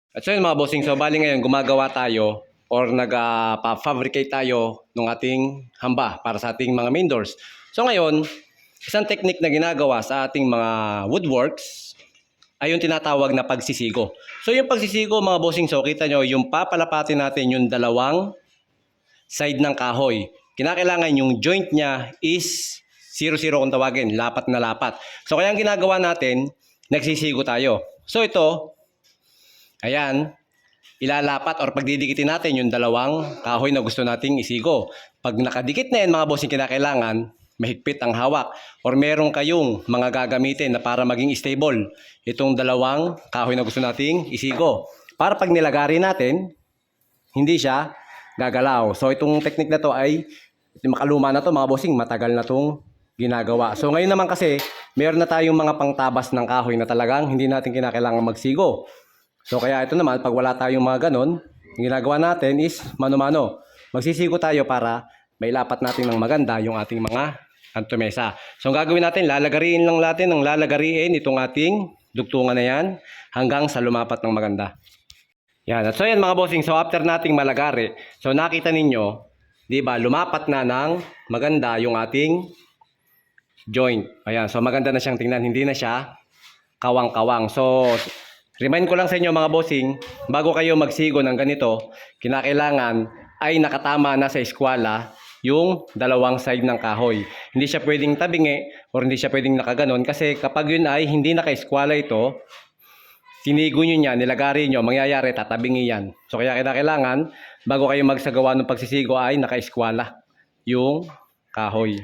At so yun mga bossing, so bali ngayon gumagawa tayo or nag-fabricate tayo ng ating hamba para sa ating mga main doors. So ngayon, isang technique na ginagawa sa ating mga woodworks ay yung tinatawag na pagsisigo. So yung pagsisigo mga bossing, so kita nyo, yung papalapatin natin yung dalawang side ng kahoy. Kinakailangan yung joint niya is 0-0 kung tawagin, lapat na lapat. So kaya ang ginagawa natin, nagsisigo tayo. So ito, ayan, ilalapat or pagdidikitin natin yung dalawang kahoy na gusto nating isigo. Pag nakadikit na yan mga bossing, kinakailangan mahigpit ang hawak or meron kayong mga gagamitin na para maging stable itong dalawang kahoy na gusto nating isigo. Para pag nilagari natin, hindi siya gagalaw. So itong technique na to ay makaluma na to mga bossing, matagal na tong ginagawa. So ngayon naman kasi, meron na tayong mga pangtabas ng kahoy na talagang hindi natin kinakailangan magsigo. So kaya ito naman, pag wala tayong mga ganon, ang ginagawa natin is mano-mano. Magsisigo tayo para mailapat natin ng maganda yung ating mga kantomesa. So ang gagawin natin, lalagariin lang natin ng lalagariin itong ating dugtungan na yan hanggang sa lumapat ng maganda. Yan. At so yan mga bossing, so after nating malagari, so nakita ninyo, di ba, lumapat na ng maganda yung ating joint. Ayan, so maganda na siyang tingnan, hindi na siya kawang-kawang. So remind ko lang sa inyo mga bossing, bago kayo magsigo ng ganito, kinakailangan ay nakatama na sa eskwala yung dalawang side ng kahoy. Hindi siya pwedeng tabingi or hindi siya pwedeng nakaganon kasi kapag yun ay hindi naka-eskwala ito, sinigo nyo niya, nilagari nyo, mangyayari, tatabingi yan. So kaya kailangan, bago kayo magsagawa ng pagsisigo ay naka-eskwala yung kahoy.